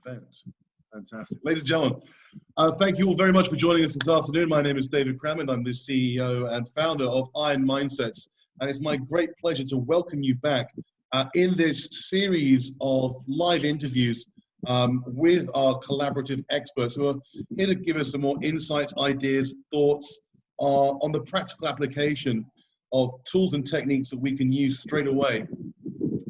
event. Fantastic. Ladies and gentlemen, thank you all very much for joining us this afternoon. My name is David Cramond. I'm the CEO and founder of Iron Mindsets. And it's my great pleasure to welcome you back in this series of live interviews with our collaborative experts who are here to give us some more insights, ideas, thoughts on the practical application of tools and techniques that we can use straight away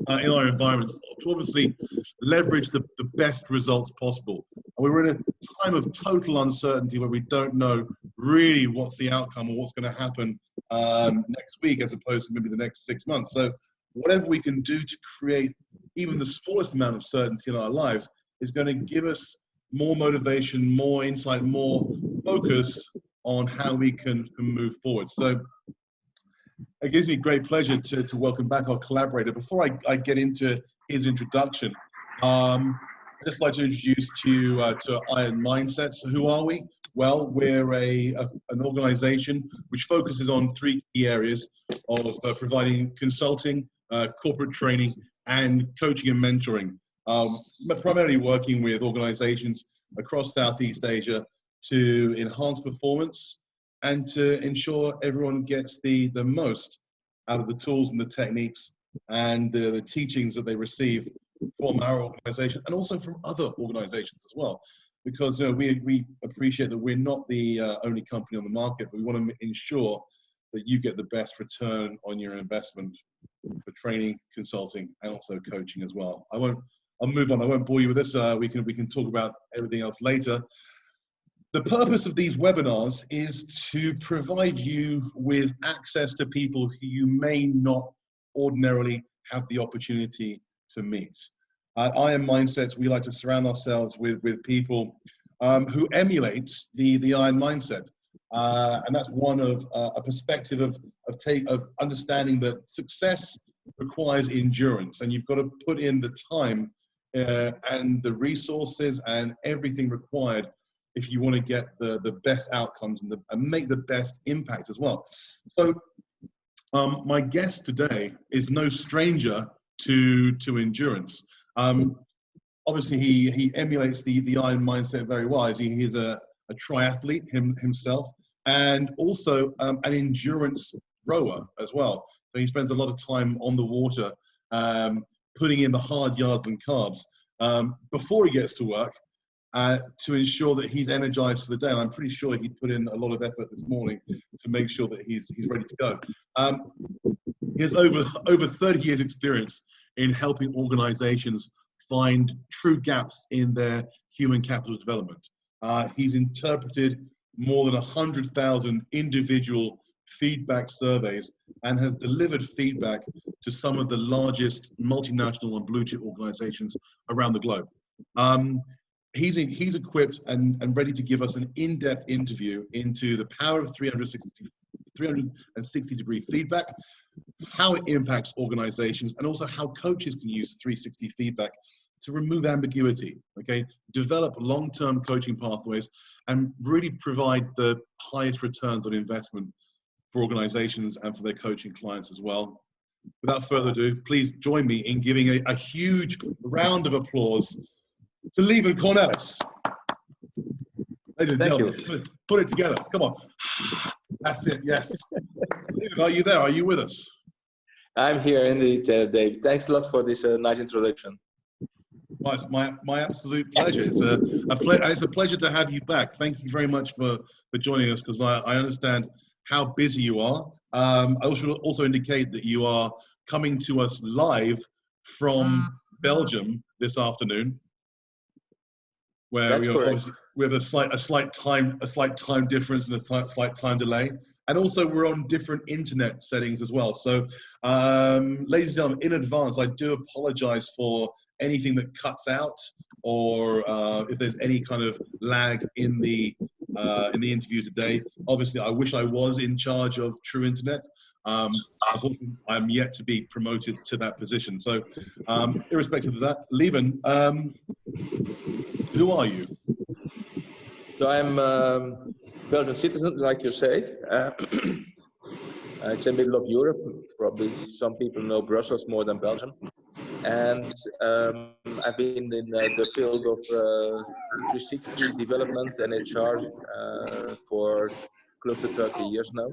in our environments to obviously leverage the best results possible. And we're in a time of total uncertainty where we don't know really what's the outcome or what's going to happen next week as opposed to maybe the next 6 months. So whatever we can do to create even the smallest amount of certainty in our lives is going to give us more motivation, more insight, more focus on how we can move forward. So it gives me great pleasure to welcome back our collaborator. Before I get into his introduction, I'd just like to introduce you to Iron Mindsets. Who are we? Well, we're an organization which focuses on 3 key areas of providing consulting, corporate training, and coaching and mentoring. Primarily working with organizations across Southeast Asia to enhance performance and to ensure everyone gets the most out of the tools and the techniques and the teachings that they receive from our organization and also from other organizations as well. Because we appreciate that we're not the only company on the market, but we want to ensure that you get the best return on your investment for training, consulting, and also coaching as well. I'll move on. I won't bore you with this. We can talk about everything else later. The purpose of these webinars is to provide you with access to people who you may not ordinarily have the opportunity to meet. At Iron Mindsets, we like to surround ourselves with people who emulate the Iron Mindset. And that's one of a perspective of understanding that success requires endurance, and you've got to put in the time and the resources and everything required if you want to get the best outcomes and make the best impact as well. So my guest today is no stranger to endurance. Obviously he emulates the Iron Mindset very well, as he is a triathlete himself, and also an endurance rower as well. So he spends a lot of time on the water, putting in the hard yards and carbs before he gets to work to ensure that he's energized for the day. And I'm pretty sure he put in a lot of effort this morning to make sure that he's ready to go. He has over 30 years experience in helping organizations find true gaps in their human capital development. He's interpreted more than 100,000 individual feedback surveys and has delivered feedback to some of the largest multinational and blue chip organizations around the globe. He's equipped and ready to give us an in-depth interview into the power of 360-degree feedback, how it impacts organizations, and also how coaches can use 360 feedback to remove ambiguity, okay? Develop long-term coaching pathways and really provide the highest returns on investment for organizations and for their coaching clients as well. Without further ado, please join me in giving a huge round of applause to Lieven Cornelis. Ladies and gentlemen, put it together. Come on. That's it. Yes. Lieven, are you there? Are you with us? I'm here indeed, Dave. Thanks a lot for this nice introduction. Well, it's my absolute pleasure. It's a pleasure to have you back. Thank you very much for joining us, because I understand how busy you are. I should also indicate that you are coming to us live from Belgium this afternoon, where we have a slight time difference and a slight time delay, and also we're on different internet settings as well. So, ladies and gentlemen, in advance, I do apologize for anything that cuts out, or if there's any kind of lag in the interview today. Obviously, I wish I was in charge of True Internet. Unfortunately, I'm yet to be promoted to that position. So, irrespective of that, Lieven, who are you? So I'm Belgian citizen, like you say. It's in the middle of Europe. Probably some people know Brussels more than Belgium. And I've been in the field of 360 development and HR for close to 30 years now,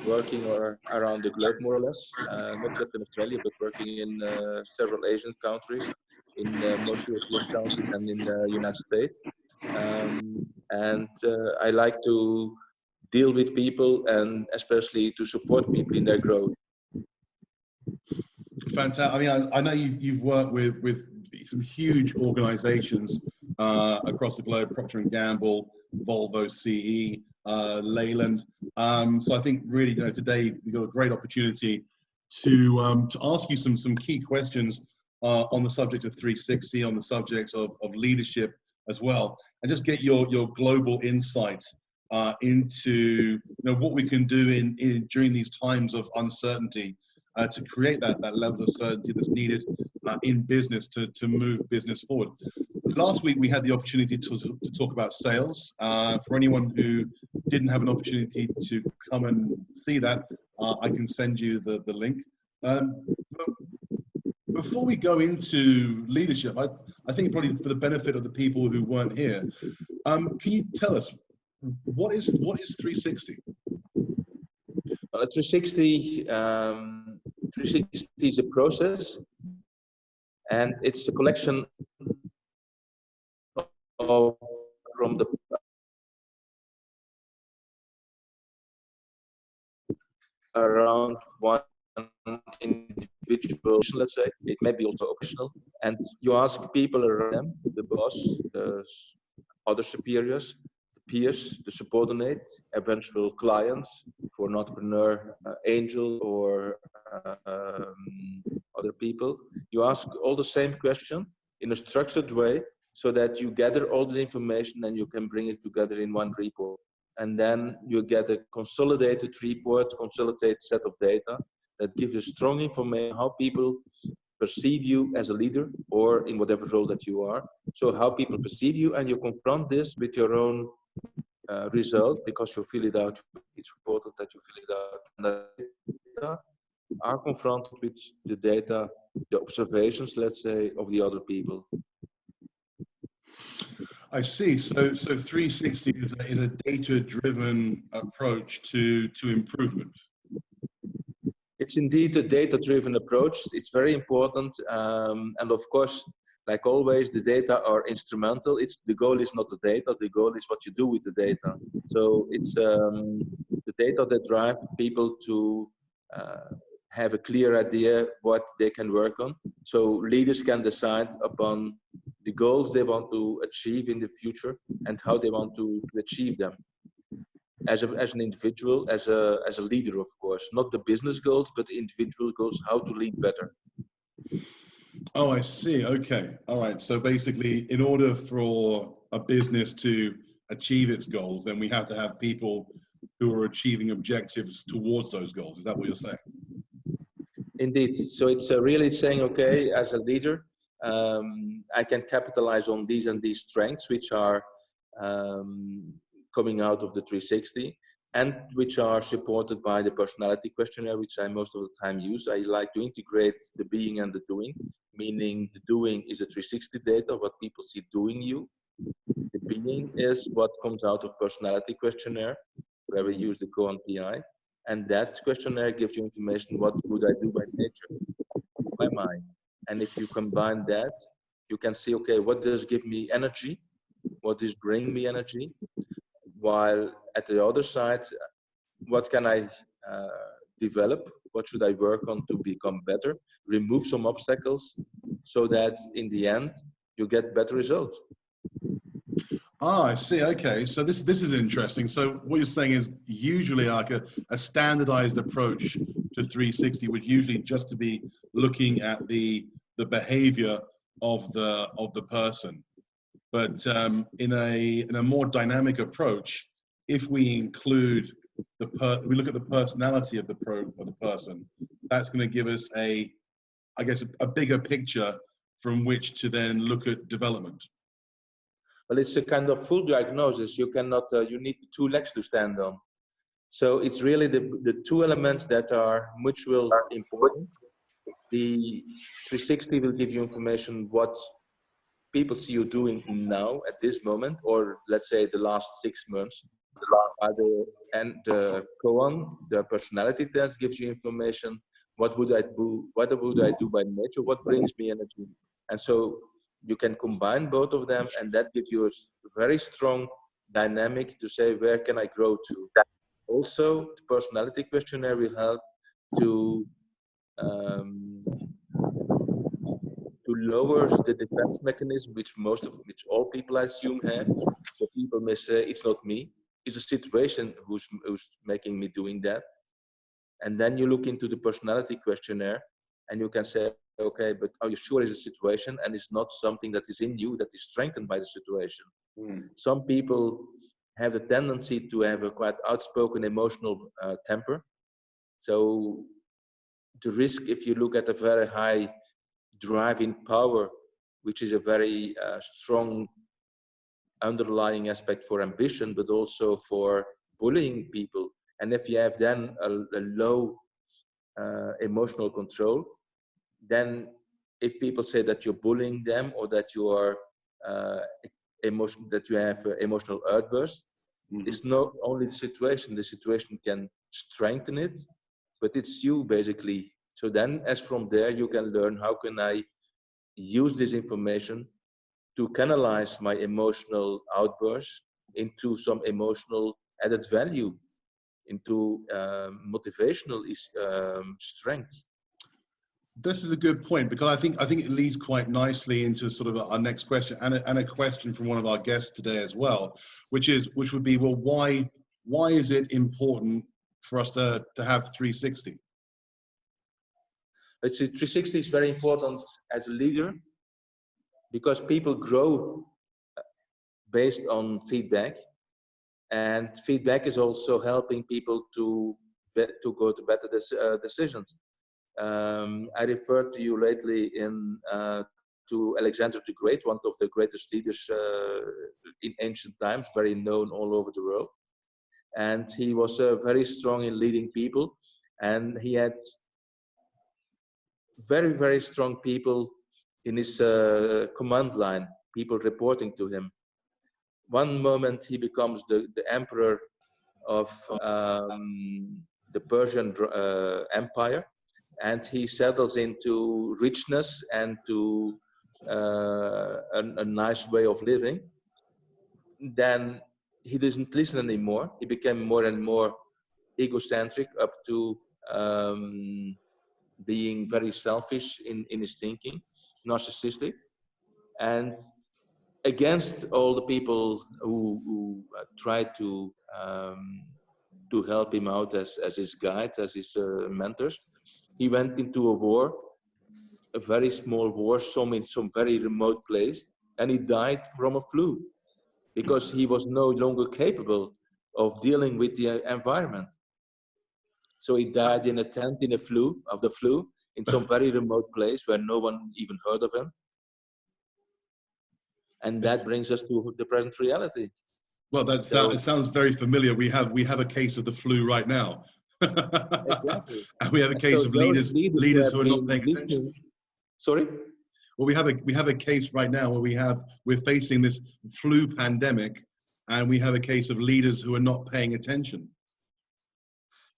working around the globe more or less, not just in Australia, but working in several Asian countries, in most European countries, and in the United States. I like to deal with people and especially to support people in their growth. Fantastic. I mean, I know you've worked with some huge organizations across the globe, Procter and Gamble, Volvo CE, Leyland. So I think really, today we've got a great opportunity to ask you some key questions on the subject of 360, on the subject of leadership as well, and just get your global insight into what we can do during these times of uncertainty. To create that level of certainty that's needed in business to move business forward. Last week we had the opportunity to talk about sales. For anyone who didn't have an opportunity to come and see that, I can send you the link. Before we go into leadership, I think probably for the benefit of the people who weren't here, can you tell us what is 360? 360 is a process, and it's a collection of from the around one individual, let's say. It may be also occasional, and you ask people around them, the boss, the other superiors, the peers, the subordinate, eventual clients for an entrepreneur, angel, or other people. You ask all the same question in a structured way so that you gather all the information and you can bring it together in one report. And then you get a consolidated report, consolidated set of data that gives you strong information how people perceive you as a leader or in whatever role that you are. So how people perceive you, and you confront this with your own result because you fill it out. It's important that you fill it out. And the data are confronted with the data, the observations, let's say, of the other people. I see. So 360 is a data-driven approach to improvement. It's indeed a data-driven approach. It's very important, and of course, like always, the data are instrumental. The goal is not the data. The goal is what you do with the data. So it's the data that drive people to have a clear idea what they can work on. So leaders can decide upon the goals they want to achieve in the future and how they want to achieve them. As an individual, as a leader, of course, not the business goals, but the individual goals, how to lead better. Oh, I see. Okay. All right. So basically, in order for a business to achieve its goals, then we have to have people who are achieving objectives towards those goals. Is that what you're saying? Indeed. So it's really saying, okay, as a leader, I can capitalize on these and these strengths, which are coming out of the 360 and which are supported by the personality questionnaire, which I most of the time use. I like to integrate the being and the doing, meaning the doing is a 360 data, what people see doing you. The being is what comes out of personality questionnaire, where we use the Cohen PI. And that questionnaire gives you information, what would I do by nature, by mind. And if you combine that, you can see, okay, what does give me energy? What does bring me energy? While at the other side, what can I develop? What should I work on to become better? Remove some obstacles so that in the end, you get better results. Ah, I see. Okay. So this is interesting. So what you're saying is usually like a standardized approach to 360 would usually just to be looking at the behavior of the person. But in a more dynamic approach, if we include we look at the personality of the person, that's going to give us a bigger picture from which to then look at development. Well, it's a kind of full diagnosis. You cannot. You need 2 legs to stand on. So it's really the 2 elements that are mutually important. The 360 will give you information what people see you doing now at this moment, or let's say the last 6 months. And the koan, the personality test, gives you information. What would I do? What would I do by nature? What brings me energy? And so you can combine both of them, and that gives you a very strong dynamic to say, where can I grow to? Also, the personality questionnaire will help to um, to lower the defense mechanism, which all people I assume have. So people may say, it's not me, it's a situation who's making me doing that. And then you look into the personality questionnaire and you can say, okay, but are you sure it's a situation and it's not something that is in you that is strengthened by the situation? Some people have the tendency to have a quite outspoken emotional temper. So the risk, if you look at a very high driving power, which is a very strong underlying aspect for ambition, but also for bullying people. And if you have then a low emotional control, then if people say that you're bullying them or that you are that you have emotional outbursts, it's not only the situation can strengthen it, but it's you basically. So then as from there, you can learn, how can I use this information to canalize my emotional outbursts into some emotional added value, into motivational strength. This is a good point, because I think it leads quite nicely into sort of our next question, and a question from one of our guests today as well, which would be, well, why is it important for us to have 360? Let's see, 360 is very important as a leader because people grow based on feedback, and feedback is also helping people to go to better decisions. I referred to you lately to Alexander the Great, one of the greatest leaders in ancient times, very known all over the world. And he was very strong in leading people, and he had very, very strong people in his command line, people reporting to him. One moment he becomes the emperor of the Persian Empire, and he settles into richness and to a nice way of living. Then he doesn't listen anymore. He became more and more egocentric, up to being very selfish in his thinking, narcissistic, and against all the people who tried to help him out as his guides, as his mentors. He went into a war, a very small war, in some very remote place, and he died from a flu because he was no longer capable of dealing with the environment. So he died in a tent of the flu, in some very remote place where no one even heard of him. And that brings us to the present reality. Well, it sounds very familiar. We have a case of the flu right now. Exactly. And we have a case of leaders who are not paying attention. Sorry? Well, we have a case right now where we're facing this flu pandemic, and we have a case of leaders who are not paying attention.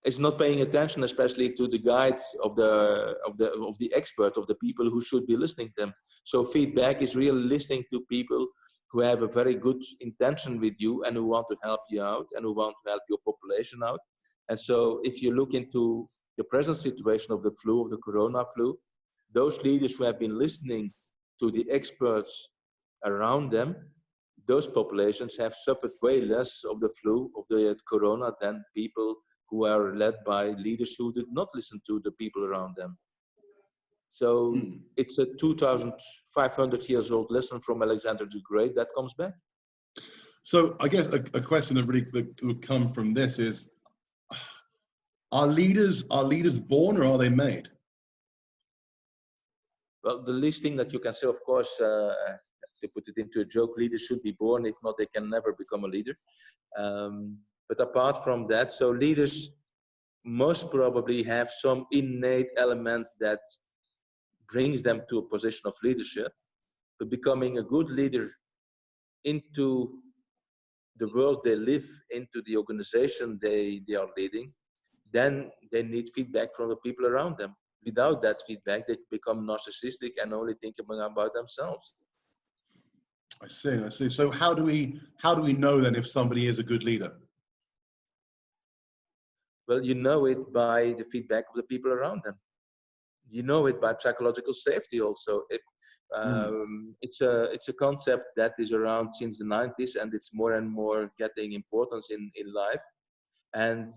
It's not paying attention, especially to the guides of the expert, of the people who should be listening to them. So feedback is really listening to people who have a very good intention with you and who want to help you out and who want to help your population out. And so if you look into the present situation of the flu, of the corona flu, those leaders who have been listening to the experts around them, those populations have suffered way less of the flu, of the corona, than people who are led by leaders who did not listen to the people around them. So it's a 2,500 years old lesson from Alexander the Great that comes back. So I guess a question that would come from this is, are leaders born or are they made? Well, the least thing that you can say, of course, to put it into a joke, leaders should be born. If not, they can never become a leader. But apart from that, so leaders most probably have some innate element that brings them to a position of leadership, but becoming a good leader into the world they live, into the organization they are leading, then they need feedback from the people around them. Without that feedback, they become narcissistic and only think about themselves. I see, I see. So how do we know then if somebody is a good leader? Well, you know it by the feedback of the people around them. You know it by psychological safety also. It's a concept that is around since the 90s, and it's more and more getting importance in life. And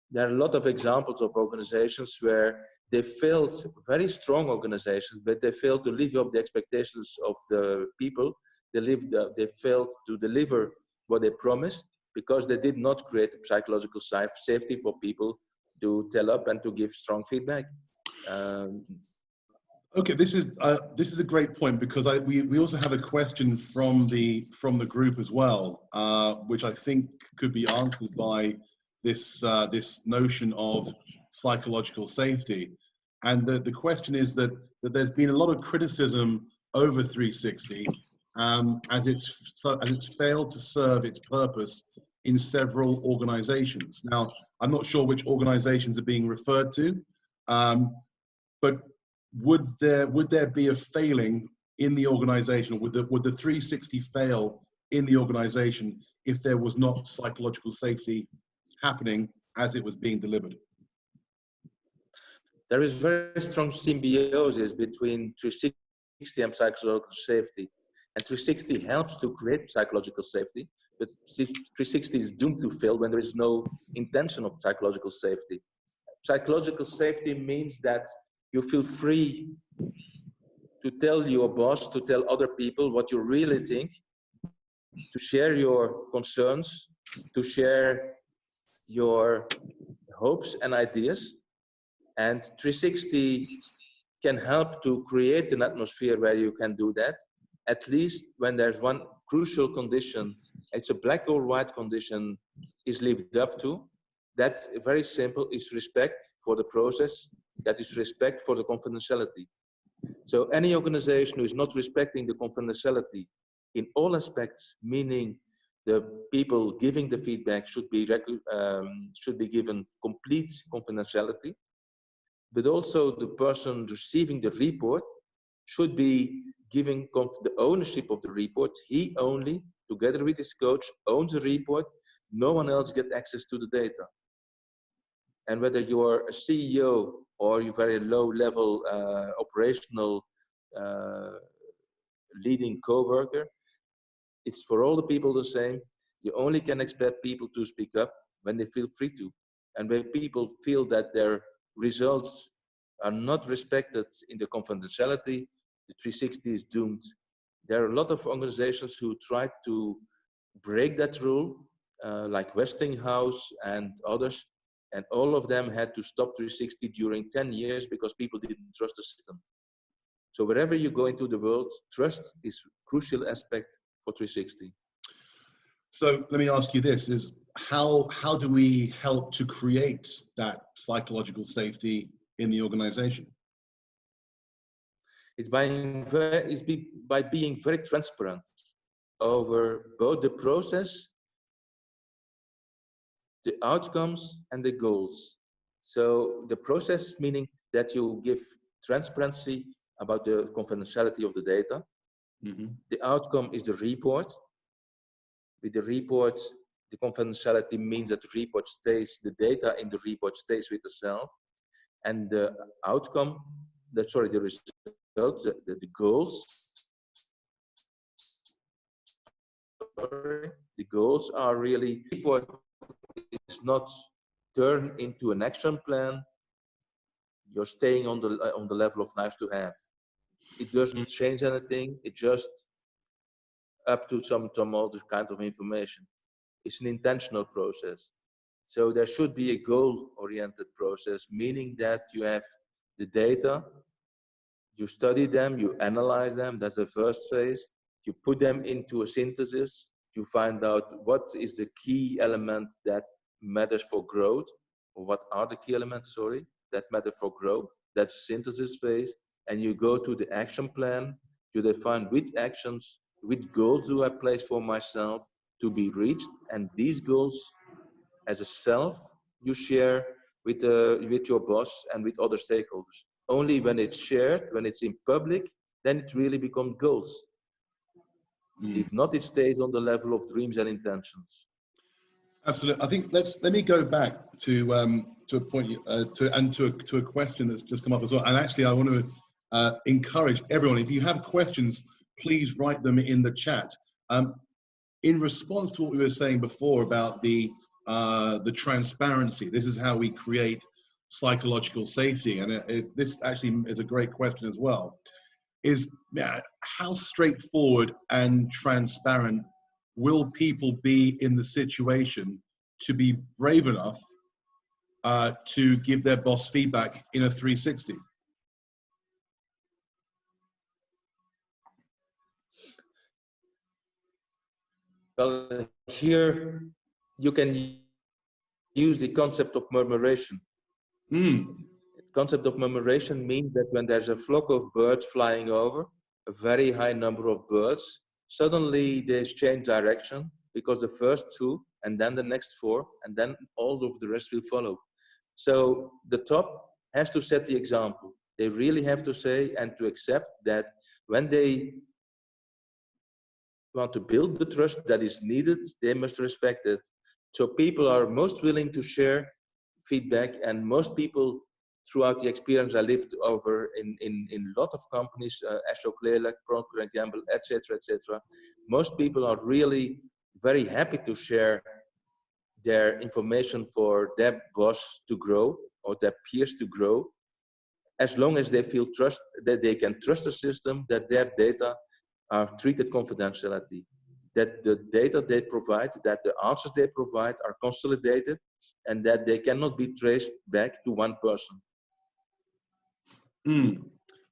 there are a lot of examples of organizations where they failed, very strong organizations, but they failed to live up the expectations of the people. They failed to deliver what they promised because they did not create psychological safety for people to tell up and to give strong feedback. Okay, this is a great point, because we also have a question from the group as well, which I think could be answered by this notion of psychological safety. And the question is that there's been a lot of criticism over 360 as it's failed to serve its purpose in several organizations. Now, I'm not sure which organizations are being referred to, but would there be a failing in the organization? Would the 360 fail in the organization if there was not psychological safety happening as it was being delivered? There is very strong symbiosis between 360 and psychological safety. And 360 helps to create psychological safety, but 360 is doomed to fail when there is no intention of psychological safety. Psychological safety means that you feel free to tell your boss, to tell other people what you really think, to share your concerns, to share your hopes and ideas. And 360 can help to create an atmosphere where you can do that, at least when there's one crucial condition, it's a black or white condition, is lived up to. That, very simple, is respect for the process, that is respect for the confidentiality. So any organization who is not respecting the confidentiality in all aspects, meaning the people giving the feedback should be given complete confidentiality, but also the person receiving the report should be giving the ownership of the report. He only, together with his coach, owns the report. No one else gets access to the data. And whether you're a CEO or you're very low-level operational leading co-worker, it's for all the people the same. You only can expect people to speak up when they feel free to. And when people feel that their results are not respected in the confidentiality, the 360 is doomed. There are a lot of organizations who try to break that rule, like Westinghouse and others, and all of them had to stop 360 during 10 years because people didn't trust the system. So wherever you go into the world, trust is a crucial aspect for 360. So let me ask you this, is how do we help to create that psychological safety in the organization? It's by being very transparent over both the process, the outcomes, and the goals. So the process, meaning that you give transparency about the confidentiality of the data. Mm-hmm. The outcome is the report. With the reports, the confidentiality means that the data in the report stays with the cell. And the outcome, the result, the goals. The goals are really, report is not turned into an action plan. You're staying on the level of nice to have. It doesn't change anything. It just up to some other kind of information. It's an intentional process. So there should be a goal-oriented process, meaning that you have the data, you study them, you analyze them. That's the first phase. You put them into a synthesis. You find out what is the key element that matters for growth, or what are the key elements, that matter for growth. That's the synthesis phase. and you go to the action plan, you define which actions, which goals do I place for myself to be reached, and these goals as a self you share with your boss and with other stakeholders. Only when it's shared, when it's in public, then it really becomes goals. If not, it stays on the level of dreams and intentions. Absolutely. I think let me go back to a point to a question that's just come up as well. And actually, I want to encourage everyone. If you have questions, please write them in the chat. In response to what we were saying before about the transparency, this is how we create psychological safety, and this actually is a great question as well. Is how straightforward and transparent will people be in the situation to be brave enough to give their boss feedback in a 360? Well, here you can use the concept of murmuration. The concept of murmuration means that when there's a flock of birds flying over, a very high number of birds, suddenly they change direction because the first two and then the next four and then all of the rest will follow. So the top has to set the example. They really have to say and to accept that when they want to build the trust that is needed, they must respect it. So people are most willing to share feedback, and most people throughout the experience I lived over in a lot of companies, Ashok Leyland, Procter & Gamble, etc., etc., most people are really very happy to share their information for their boss to grow or their peers to grow, as long as they feel trust, that they can trust the system, that their data are treated confidentiality, that the data they provide, that the answers they provide are consolidated, and that they cannot be traced back to one person.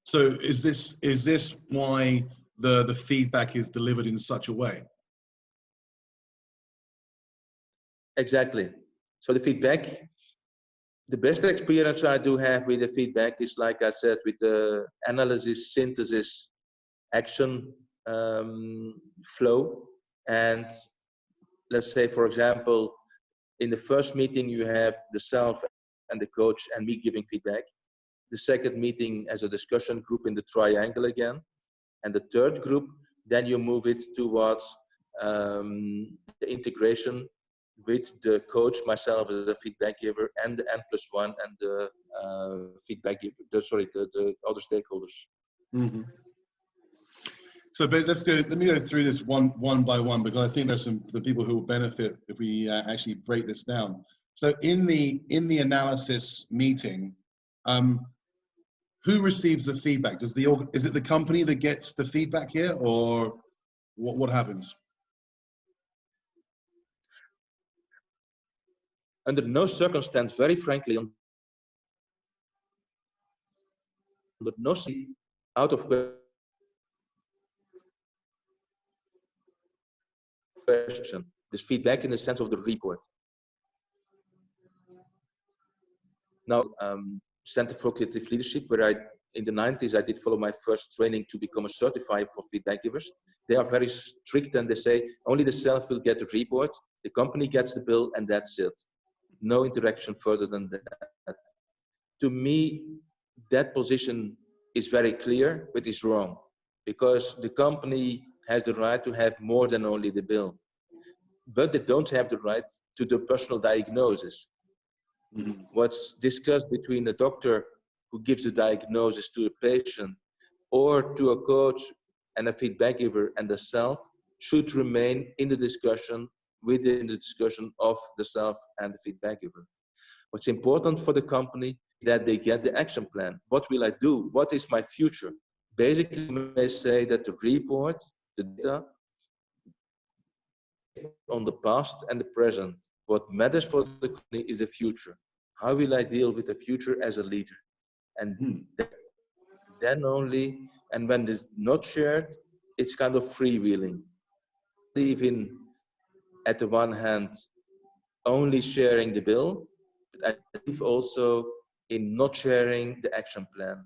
So is this why the feedback is delivered in such a way? Exactly. So the feedback, the best experience I do have with the feedback is, like I said, with the analysis, synthesis, action flow. And let's say, for example, in the first meeting, you have the self and the coach and me giving feedback. The second meeting as a discussion group in the triangle again. And the third group, then you move it towards the integration with the coach, myself as the feedback giver, and the N+1 and the feedback giver, the other stakeholders. Mm-hmm. So but let me go through this one by one, because I think there's some people who will benefit if we actually break this down. So in the analysis meeting, who receives the feedback? Is it the company that gets the feedback here, or what happens? Under no circumstance, very frankly, but no out of question. This feedback in the sense of the report. Now, Center for Creative Leadership, where in the 90s, I did follow my first training to become a certified for feedback givers. They are very strict, and they say only the self will get the report, the company gets the bill, and that's it. No interaction further than that. To me, that position is very clear, but is wrong, because the company has the right to have more than only the bill, but they don't have the right to do personal diagnosis. Mm-hmm. What's discussed between a doctor who gives a diagnosis to a patient or to a coach and a feedback giver and the self should remain in the discussion, within the discussion of the self and the feedback giver. What's important for the company is that they get the action plan. What will I do? What is my future? Basically, you may say that the report, the data, on the past and the present. What matters for the company is the future. How will I deal with the future as a leader? And then only, and when it's not shared, it's kind of freewheeling. I believe in, at the one hand, only sharing the bill, but I believe also in not sharing the action plan.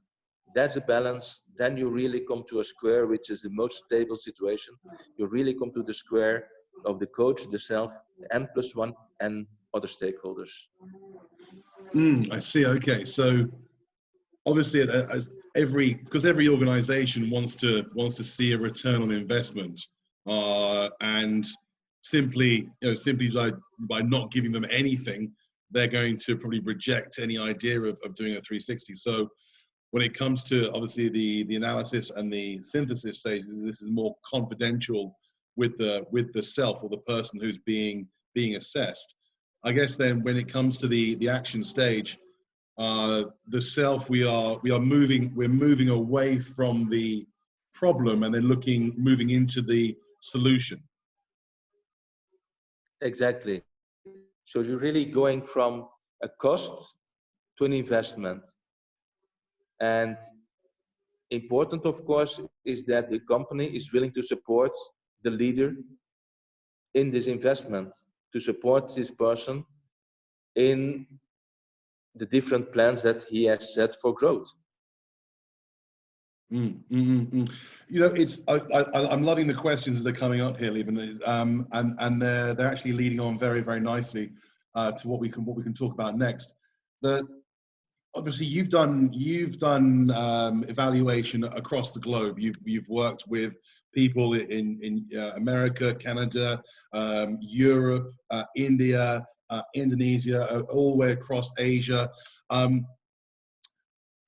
that's a balance. Then you really come to a square, which is the most stable situation. You really come to the square of the coach, the self, N+1, and other stakeholders. I see. Okay, so obviously, as because every organization wants to see a return on investment, and simply by not giving them anything, they're going to probably reject any idea of doing a 360. So when it comes to obviously the analysis and the synthesis stages, this is more confidential with the self or the person who's being assessed. I guess then when it comes to the action stage, the self, we're moving away from the problem and then moving into the solution. Exactly. So you're really going from a cost to an investment. And important, of course, is that the company is willing to support the leader in this investment, to support this person in the different plans that he has set for growth. I'm loving the questions that are coming up here, Lieven, and they're actually leading on very, very nicely to what we can talk about next. Obviously, you've done evaluation across the globe. You've worked with people in America, Canada, Europe, India, Indonesia, all the way across Asia.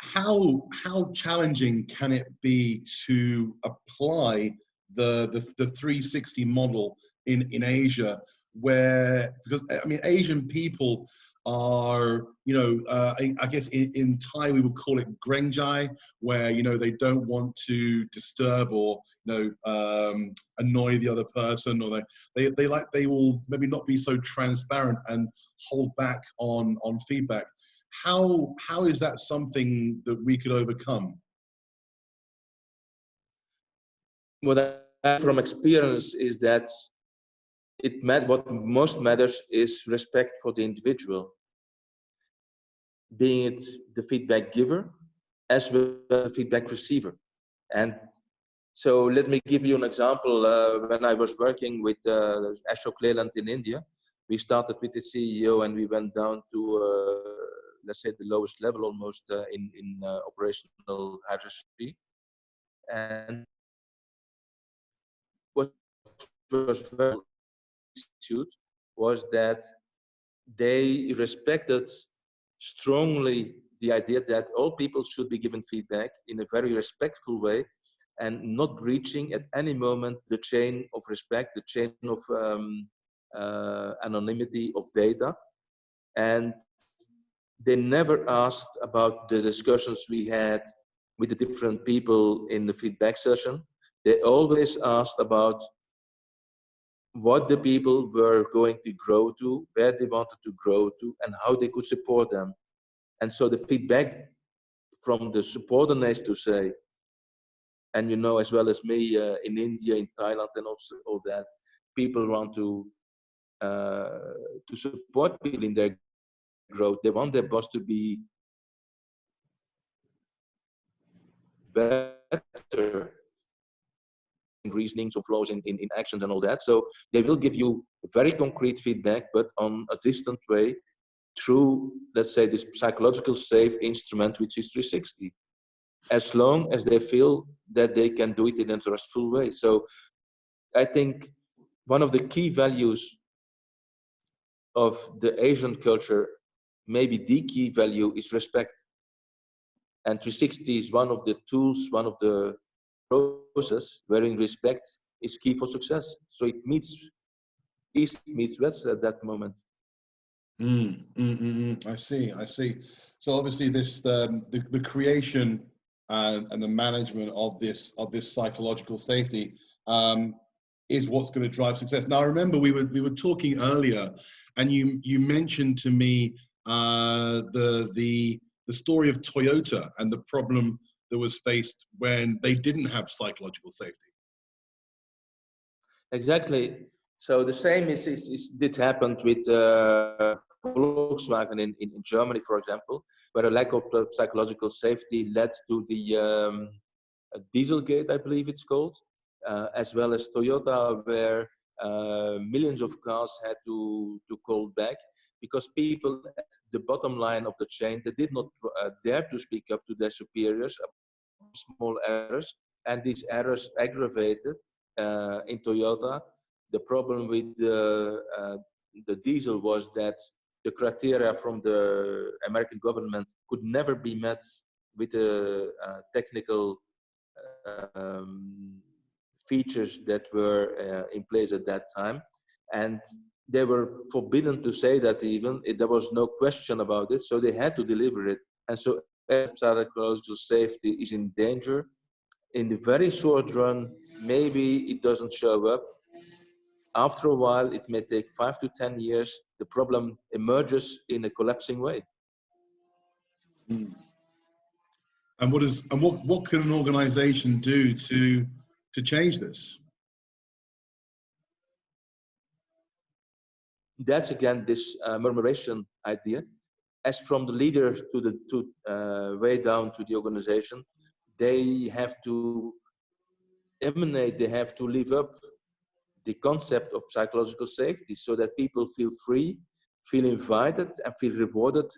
How challenging can it be to apply the 360 model in Asia, because I mean Asian people are, I guess in Thai we would call it grenjai, where they don't want to disturb or annoy the other person, or they will maybe not be so transparent and hold back on feedback. How is that something that we could overcome? What I from experience is that what most matters is respect for the individual, being it the feedback giver as well as the feedback receiver. And so let me give you an example. When I was working with Ashok Leyland in India, we started with the CEO and we went down to let's say the lowest level almost in operational hierarchy. And what was very was that they respected strongly the idea that all people should be given feedback in a very respectful way and not breaching at any moment the chain of respect, the chain of anonymity of data. And they never asked about the discussions we had with the different people in the feedback session. They always asked about what the people were going to grow to, where they wanted to grow to, and how they could support them. And so the feedback from the subordinates to say, and as well as me in India, in Thailand, and also all that, people want to support people in their growth. They want their boss to be better in reasonings of flaws in actions and all that. So they will give you very concrete feedback, but on a distant way through, let's say, this psychological safe instrument, which is 360, as long as they feel that they can do it in a trustful way. So I think one of the key values of the Asian culture, maybe the key value, is respect. And 360 is one of the tools, one of the process wherein respect is key for success. So it meets East meets West at that moment. I see. So obviously the creation and the management of this psychological safety is what's going to drive success. Now I remember we were talking earlier, and you mentioned to me the story of Toyota and the problem that was faced when they didn't have psychological safety. Exactly. So the same did happen with Volkswagen in Germany, for example, where a lack of psychological safety led to the Dieselgate, I believe it's called, as well as Toyota, where millions of cars had to call back because people at the bottom line of the chain, they did not dare to speak up to their superiors about small errors, and these errors aggravated in Toyota. The problem with the diesel was that the criteria from the American government could never be met with the technical features that were in place at that time, and they were forbidden to say that even there was no question about it, so they had to deliver it. And so psychological safety is in danger. In the very short run, maybe it doesn't show up. After a while, it may take 5 to 10 years, the problem emerges in a collapsing way. Mm. And what can an organization do to change this? That's again this murmuration idea. As from the leader to the way down to the organization, they have to emanate, they have to live up the concept of psychological safety so that people feel free, feel invited, and feel rewarded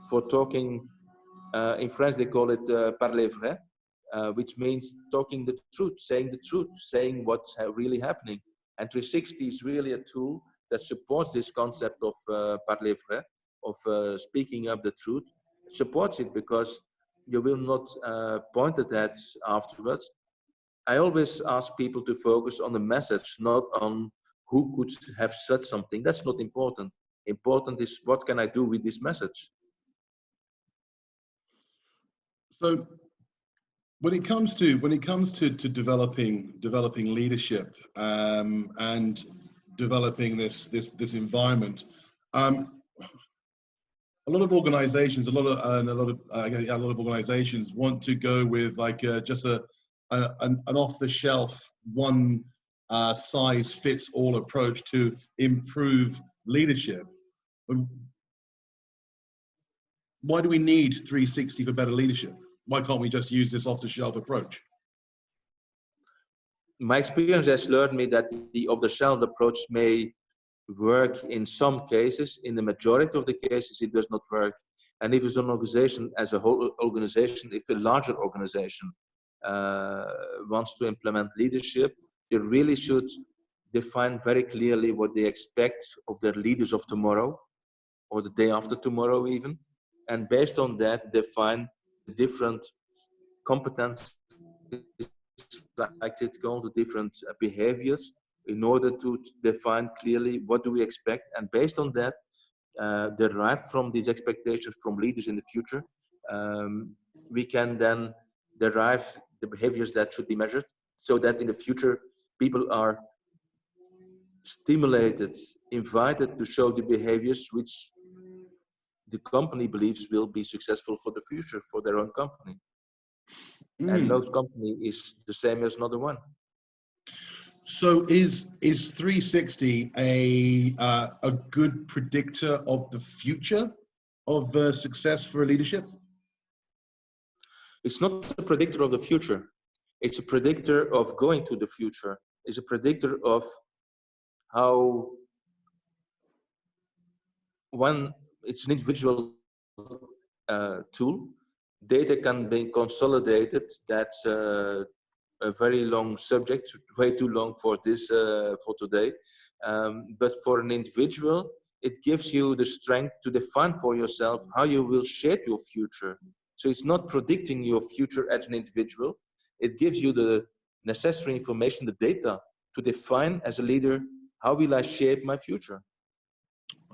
for talking. In France, they call it parler vrai, which means talking the truth, saying what's really happening. And 360 is really a tool that supports this concept of parler vrai, of speaking up the truth. It supports it because you will not point at that afterwards. I always ask people to focus on the message, not on who could have said something. That's not important. Important is what can I do with this message. So when it comes to developing leadership and developing this environment, a lot of organizations, a lot of organizations want to go with like just an off-the-shelf one size fits all approach to improve leadership. Why do we need 360 for better leadership? Why can't we just use this off-the-shelf approach? My experience has learned me that the off-the-shelf approach may work in some cases. In the majority of the cases, it does not work. And if it's an organization as a whole organization, if a larger organization wants to implement leadership, they really should define very clearly what they expect of their leaders of tomorrow or the day after tomorrow even. And based on that, define the different competencies, like it's called, the different behaviors, in order to define clearly what do we expect. And based on that, derived from these expectations from leaders in the future, we can then derive the behaviors that should be measured so that in the future people are stimulated, invited to show the behaviors which the company believes will be successful for the future for their own company. And no company is the same as another one. So is 360 a good predictor of the future of success for leadership? It's not a predictor of the future. It's a predictor of going to the future. It's a predictor of how it's an individual tool. Data can be consolidated. That's a very long subject, way too long for this for today. But for an individual, it gives you the strength to define for yourself how you will shape your future. So it's not predicting your future as an individual. It gives you the necessary information, the data, to define as a leader, how will I shape my future?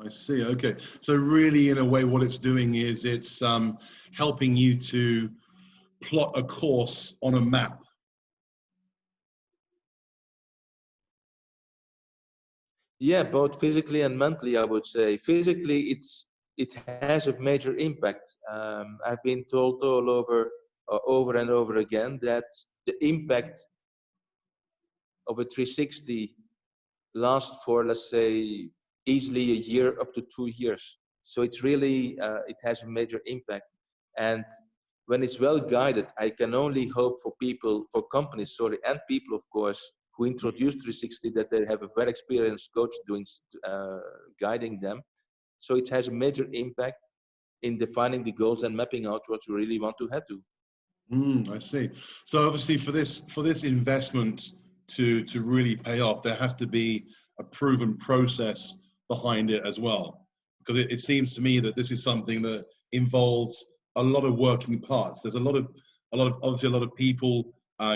I see. Okay. So really, in a way, what it's doing is it's helping you to plot a course on a map. Yeah, both physically and mentally, I would say. Physically, it has a major impact. I've been told all over and over again that the impact of a 360 lasts for, let's say, easily a year up to 2 years. So it's really, it has a major impact. And when it's well guided, I can only hope for people, for companies, sorry, and people, of course, who introduce 360, that they have a very experienced coach doing, guiding them. So it has a major impact in defining the goals and mapping out what you really want to head to. I see. So obviously for this investment to really pay off, there has to be a proven process behind it as well. Because it seems to me that this is something that involves a lot of working parts. There's obviously a lot of people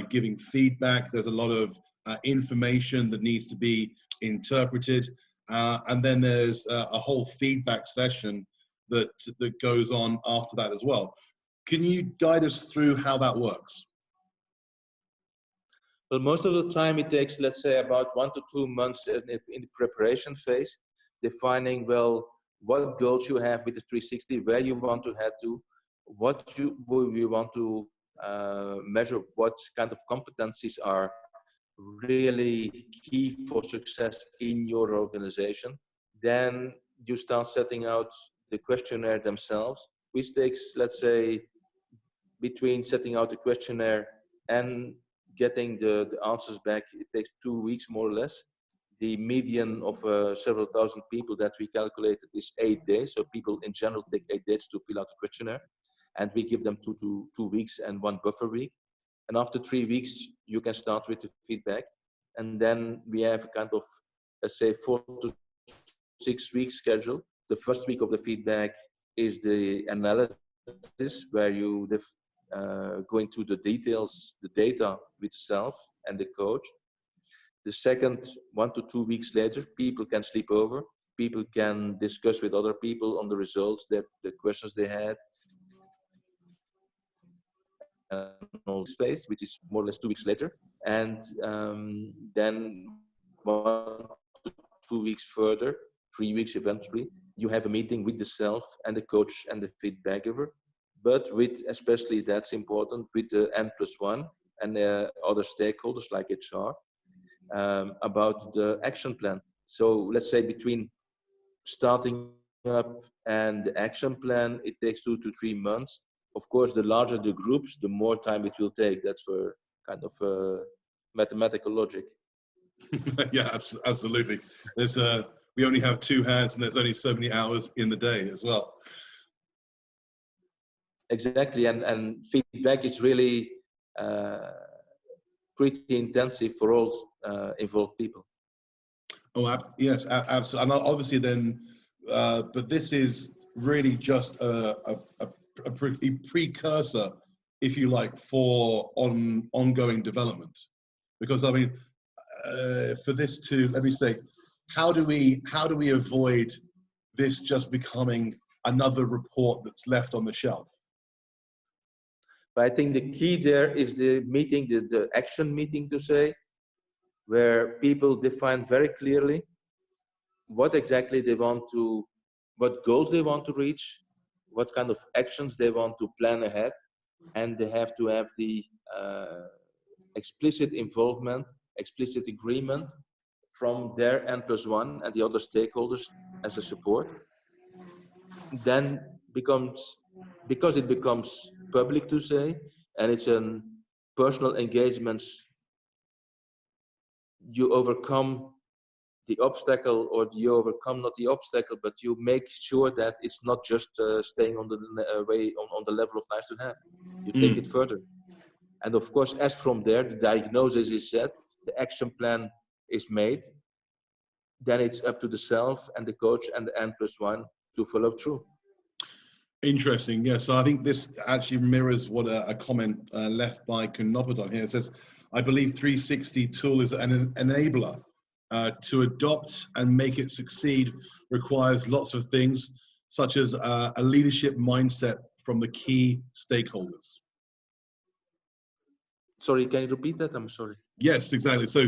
giving feedback. There's a lot of information that needs to be interpreted, and then there's a whole feedback session that goes on after that as well. Can you guide us through how that works? Well, most of the time it takes, let's say, about 1 to 2 months in the preparation phase, defining, well, what goals you have with the 360, where you want to head to, what you want to measure, what kind of competencies are really key for success in your organization. Then you start setting out the questionnaire themselves, which takes, let's say, between setting out the questionnaire and getting the answers back, it takes 2 weeks more or less. The median of several thousand people that we calculated is 8 days. So people in general take 8 days to fill out the questionnaire, and we give them 2 weeks and 1 buffer week. And after 3 weeks, you can start with the feedback. And then we have a kind of, let's say, 4 to 6 weeks schedule. The first week of the feedback is the analysis, where you go into the details, the data with yourself and the coach. The second 1 to 2 weeks later, people can sleep over. People can discuss with other people on the results, the questions they had. All this phase, which is more or less 2 weeks later. And then 1 to 2 weeks further, 3 weeks eventually, you have a meeting with the self and the coach and the feedback giver. But with, especially that's important, with the N+1 and other stakeholders like HR, about the action plan. So let's say between starting up and the action plan, it takes 2 to 3 months. Of course, the larger the groups, the more time it will take. That's for kind of mathematical logic. Yeah, absolutely. There's we only have 2 hands, and there's only so many hours in the day as well. Exactly, and feedback is really pretty intensive for all involved people. Oh, yes, absolutely. And obviously then, but this is really just a precursor, if you like, for ongoing development. Because I mean, for this to, let me say, how do we avoid this just becoming another report that's left on the shelf? But I think the key there is the meeting, the action meeting, to say, where people define very clearly what exactly they want to, what goals they want to reach, what kind of actions they want to plan ahead, and they have to have the explicit involvement, explicit agreement from their N+1 and the other stakeholders as a support. Then because it becomes public, to say, and it's a personal engagement, you overcome the obstacle, or you overcome not the obstacle, but you make sure that it's not just staying on the way on the level of nice to have. You take it further. And of course, as from there, the diagnosis is set, the action plan is made, then it's up to the self and the coach and the N+1 to follow through. Interesting. Yes. So I think this actually mirrors what a comment left by Knoppert here. It says, I believe 360 tool is an enabler. To adopt and make it succeed requires lots of things, such as a leadership mindset from the key stakeholders. Sorry, can you repeat that? I'm sorry. Yes, exactly. So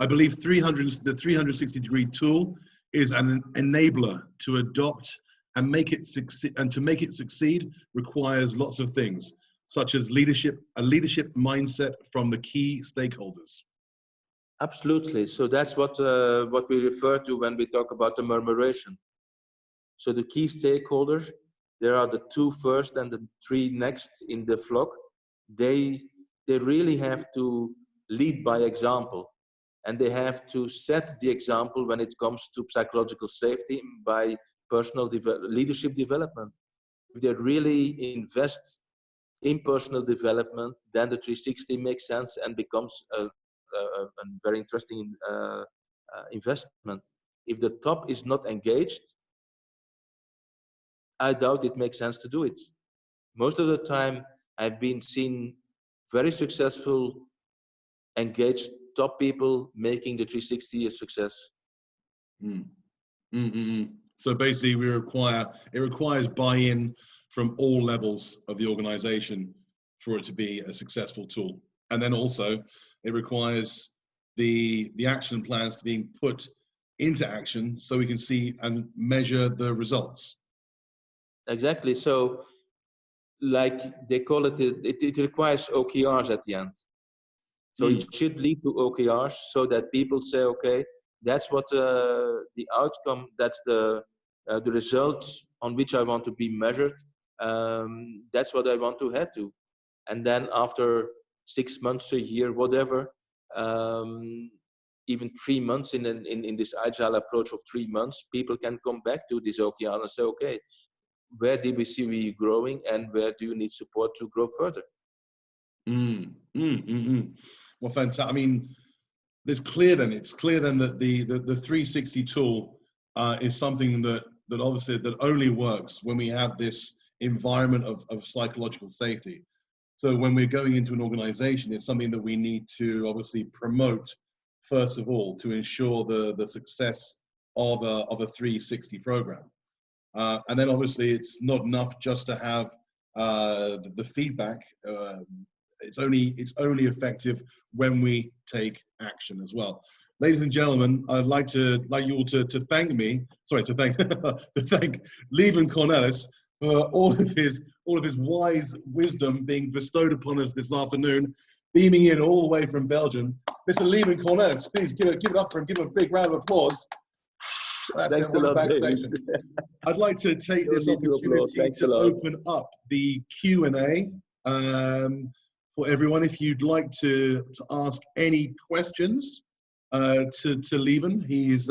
I believe the 360-degree tool is an enabler. To adopt and make it succeed, and to make it succeed requires lots of things, such as a leadership mindset from the key stakeholders. Absolutely. So that's what we refer to when we talk about the murmuration. So the key stakeholders, there are the 2 first and the 3 next in the flock. They really have to lead by example, and they have to set the example when it comes to psychological safety by personal leadership development. If they really invest in personal development, then the 360 makes sense and becomes a very interesting investment. If the top is not engaged, I doubt it makes sense to do it. Most of the time, I've been seen very successful, engaged top people making the 360 a success. Mm. Mm-mm-mm. So basically, it requires buy-in from all levels of the organization for it to be a successful tool, and then also it requires the action plans being put into action so we can see and measure the results. Exactly. So, like they call it requires OKRs at the end. So it should lead to OKRs so that people say, okay, that's what the outcome, that's the result on which I want to be measured. That's what I want to head to. And then after 6 months, a year, whatever, even 3 months in this agile approach of 3 months, people can come back to this OKR and say, okay, where did we see we growing and where do you need support to grow further? Well, fantastic. I mean, it's clear then that the 360 tool is something that obviously that only works when we have this environment of psychological safety. So when we're going into an organization, it's something that we need to obviously promote first of all to ensure the success of a 360 program. And then obviously it's not enough just to have the feedback. It's only effective when we take action as well. Ladies and gentlemen, I'd like you all to thank Lieven Cornelis for all of his wise wisdom being bestowed upon us this afternoon, beaming in all the way from Belgium. Mr. Lieven Cornelis, please give it up for him. Give him a big round of applause. Thanks a lot, David. I'd like to take this opportunity to open up the Q&A for everyone. If you'd like to ask any questions to Lieven, he's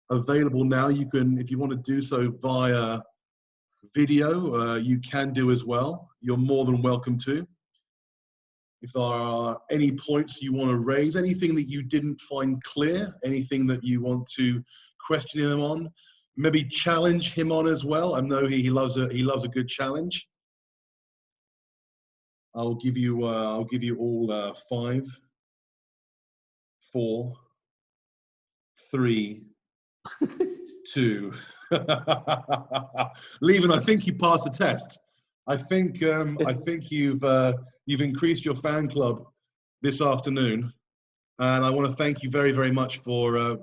available now. You can, if you want to do so via video, you can do as well. You're more than welcome to. If there are any points you want to raise, anything that you didn't find clear, anything that you want to question him on, maybe challenge him on as well. I know he loves a good challenge. I'll give you all 5, 4, 3, 2. Lieven, I think you passed the test. I think you've increased your fan club this afternoon, and I want to thank you very, very much for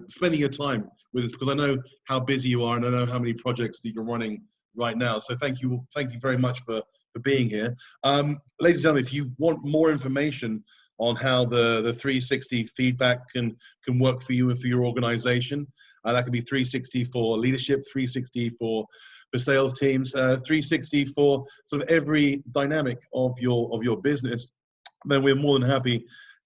spending your time with us, because I know how busy you are and I know how many projects that you're running right now. So thank you very much for being here. Ladies and gentlemen, if you want more information on how the 360 feedback can work for you and for your organization, that can be 360 for leadership, 360 for sales teams, 360 for sort of every dynamic of your business, then we're more than happy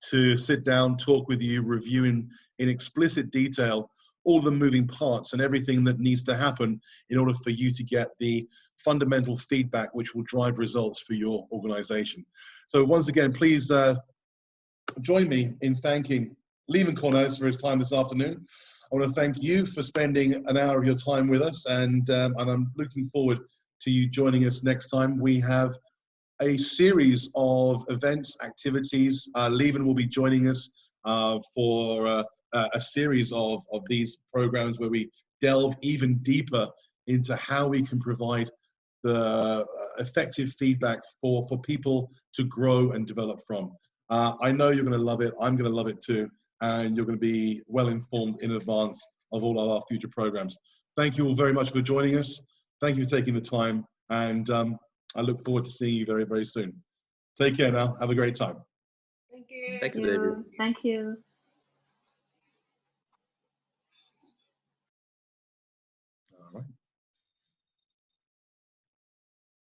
to sit down, talk with you, review in explicit detail all the moving parts and everything that needs to happen in order for you to get the fundamental feedback which will drive results for your organization. So once again, please join me in thanking Lieven Cornelis for his time this afternoon. I want to thank you for spending an hour of your time with us, and I'm looking forward to you joining us next time. We have a series of events, activities. Lieven will be joining us for a series of these programs where we delve even deeper into how we can provide the effective feedback for people to grow and develop from. I know you're going to love it. I'm going to love it too. And you're going to be well informed in advance of all of our future programs. Thank you all very much for joining us. Thank you for taking the time. And I look forward to seeing you very, very soon. Take care now. Have a great time. Thank you. Thank you, David. Thank you.